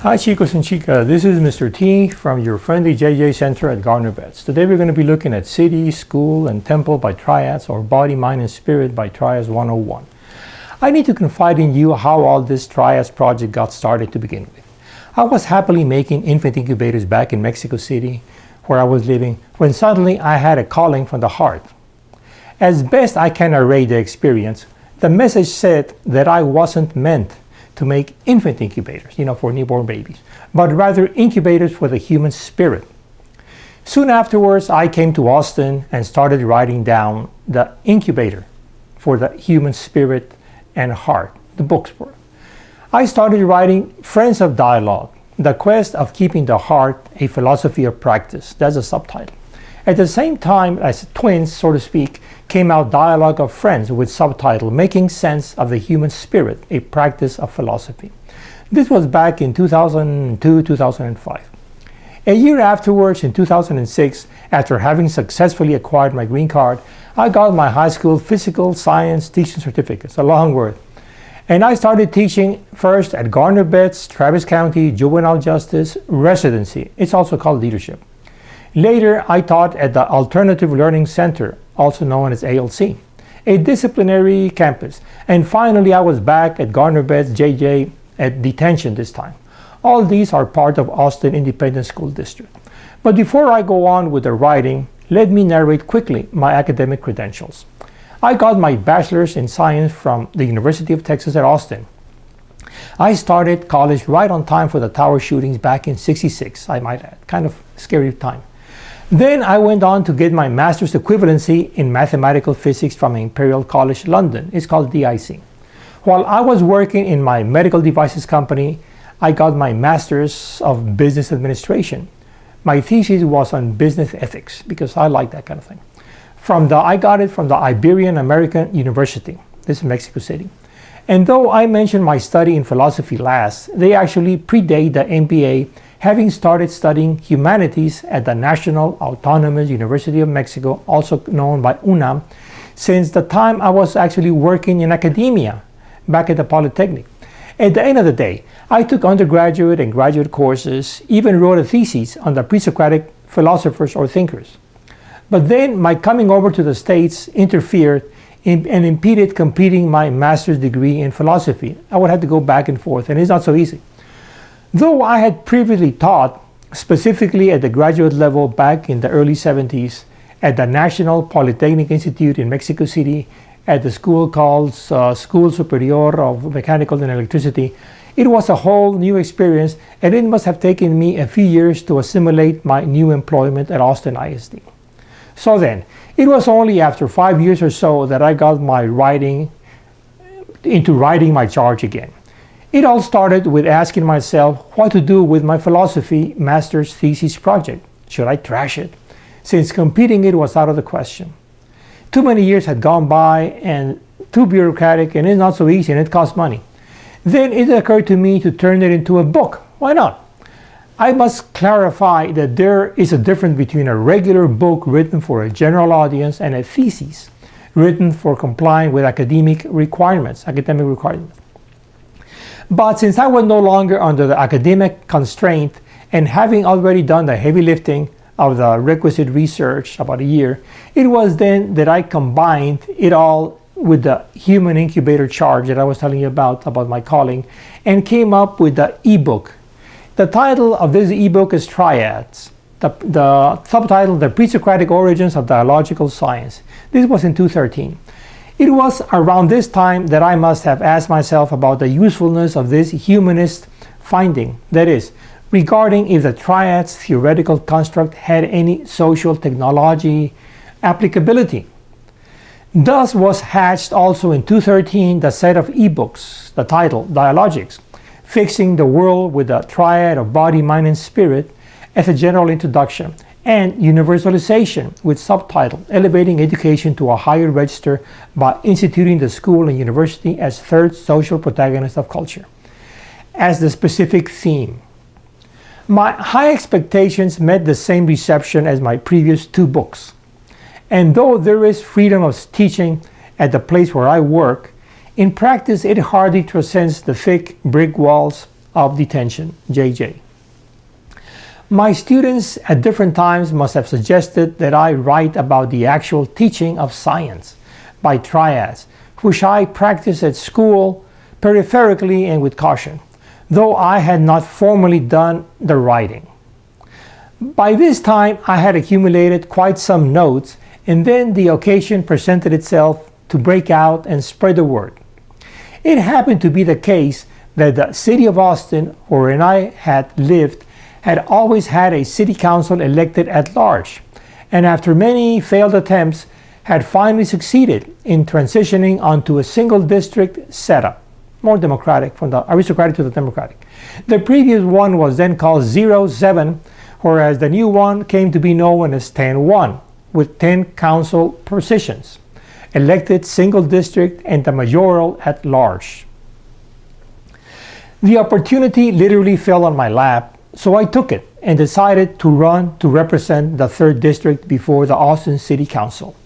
Hi chicos and chicas, this is Mr. T from your friendly JJ Center at Gardner Vets. Today we're going to be looking at City, School, and Temple by Triads, or Body, Mind, and Spirit by Triads 101. I need to confide in you how all this Triads project got started to begin with. I was happily making infant incubators back in Mexico City, where I was living, when suddenly I had a calling from the heart. As best I can narrate the experience, the message said that I wasn't meant to make infant incubators, for newborn babies, but rather incubators for the human spirit. Soon afterwards, I came to Austin and started writing down the incubator for the human spirit and heart, the books for it. I started writing Friends of Dialogue, the quest of keeping the heart a philosophy of practice. That's a subtitle. At the same time, as twins, so to speak, came out Dialogue of Friends with subtitle Making Sense of the Human Spirit, a Practice of Philosophy. This was back in 2002-2005. A year afterwards, in 2006, after having successfully acquired my green card, I got my high school physical science teaching certificates, a long word. And I started teaching first at Gardner Vets, Travis County Juvenile Justice Residency. It's also called leadership. Later, I taught at the Alternative Learning Center, also known as ALC, a disciplinary campus. And finally, I was back at Gardner Vets JJ at detention this time. All these are part of Austin Independent School District. But before I go on with the writing, let me narrate quickly my academic credentials. I got my bachelor's in science from the University of Texas at Austin. I started college right on time for the tower shootings back in '66, I might add. Kind of scary time. Then I went on to get my master's equivalency in mathematical physics from Imperial College London. It's called DIC. While I was working in my medical devices company, I got my master's of business administration. My thesis was on business ethics because I like that kind of thing. I got it from the Iberian American University. This is Mexico City. And though I mentioned my study in philosophy last, they actually predate the MBA, having started studying humanities at the National Autonomous University of Mexico, also known by UNAM, since the time I was actually working in academia back at the Polytechnic. At the end of the day, I took undergraduate and graduate courses, even wrote a thesis on the pre-Socratic philosophers or thinkers. But then my coming over to the States interfered and impeded completing my master's degree in philosophy. I would have to go back and forth, and it's not so easy. Though I had previously taught, specifically at the graduate level back in the early '70s, at the National Polytechnic Institute in Mexico City, at the school called School Superior of Mechanical and Electricity, it was a whole new experience, and it must have taken me a few years to assimilate my new employment at Austin ISD. So then, it was only after 5 years or so that I got into writing my charge again. It all started with asking myself what to do with my philosophy master's thesis project. Should I trash it? Since competing it was out of the question. Too many years had gone by and too bureaucratic, and it's not so easy, and it costs money. Then it occurred to me to turn it into a book. Why not? I must clarify that there is a difference between a regular book written for a general audience and a thesis written for complying with academic requirements. But since I was no longer under the academic constraint and having already done the heavy lifting of the requisite research about a year, it was then that I combined it all with the human incubator charge that I was telling you about my calling, and came up with the ebook. The title of this ebook is Triads. The subtitle, The Pre-Socratic Origins of Dialogical Science. This was in 2013. It was around this time that I must have asked myself about the usefulness of this humanist finding, that is, regarding if the Triads theoretical construct had any social technology applicability. Thus was hatched also in 2013 the set of ebooks, the title, Dialogics, Fixing the World with the Triad of Body, Mind, and Spirit as a general introduction, and Universalization with subtitle, Elevating Education to a Higher Register by Instituting the School and University as Third Social Protagonist of Culture, as the specific theme. My high expectations met the same reception as my previous two books. And though there is freedom of teaching at the place where I work, in practice it hardly transcends the thick brick walls of detention, JJ. My students at different times must have suggested that I write about the actual teaching of science by Triads, which I practice at school peripherically and with caution, though I had not formally done the writing. By this time, I had accumulated quite some notes, and then the occasion presented itself to break out and spread the word. It happened to be the case that the city of Austin, wherein I had lived, had always had a city council elected at large, and after many failed attempts, had finally succeeded in transitioning onto a single district setup, more democratic, from the aristocratic to the democratic. The previous one was then called 07, whereas the new one came to be known as 10-1, with 10 council positions, elected single district and the mayoral at large. The opportunity literally fell on my lap, so I took it and decided to run to represent the 3rd District before the Austin City Council.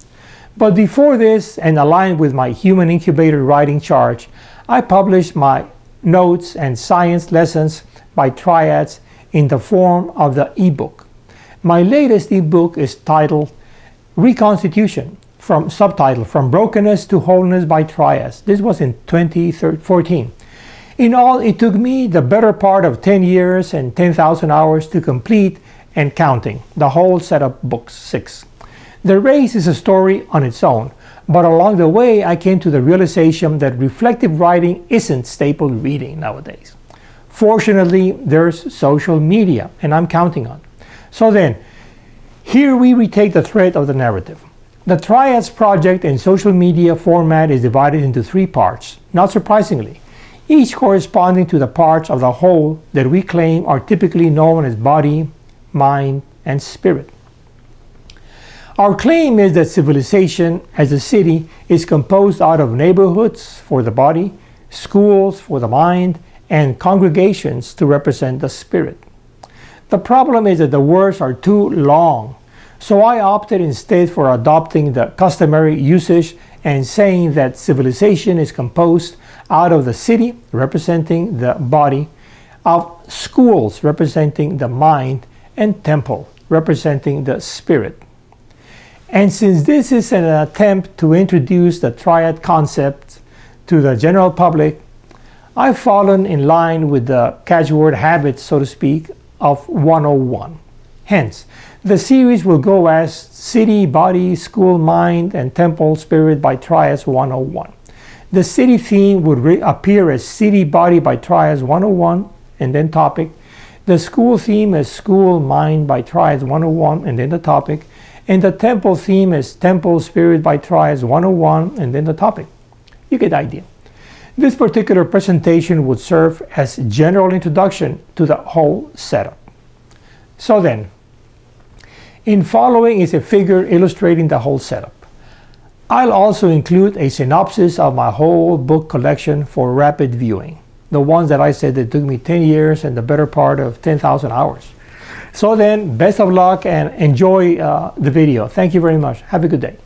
But before this, and aligned with my Human Incubator writing charge, I published my notes and science lessons by Triads in the form of the ebook. My latest ebook is titled Reconstitution, subtitle From Brokenness to Wholeness by Triads. This was in 2014. In all, it took me the better part of 10 years and 10,000 hours to complete, and counting, the whole set of books, 6. The race is a story on its own, but along the way I came to the realization that reflective writing isn't staple reading nowadays. Fortunately, there's social media, and I'm counting on it. So then, here we retake the thread of the narrative. The Triads project in social media format is divided into 3 parts, not surprisingly, each corresponding to the parts of the whole that we claim are typically known as body, mind, and spirit. Our claim is that civilization as a city is composed out of neighborhoods for the body, schools for the mind, and congregations to represent the spirit. The problem is that the words are too long, so I opted instead for adopting the customary usage and saying that civilization is composed out of the city, representing the body, of schools, representing the mind, and temple, representing the spirit. And since this is an attempt to introduce the triad concept to the general public, I've fallen in line with the catchword habit, so to speak, of 101. Hence, the series will go as City, Body, School, Mind, and Temple, Spirit by Triads 101. The city theme would appear as City, Body by Triads 101, and then topic. The school theme is School, Mind by Triads 101, and then the topic. And the temple theme is Temple, Spirit by Triads 101, and then the topic. You get the idea. This particular presentation would serve as general introduction to the whole setup. So then, in following is a figure illustrating the whole setup. I'll also include a synopsis of my whole book collection for rapid viewing, the ones that I said that took me 10 years and the better part of 10,000 hours. So then, best of luck and enjoy the video. Thank you very much. Have a good day.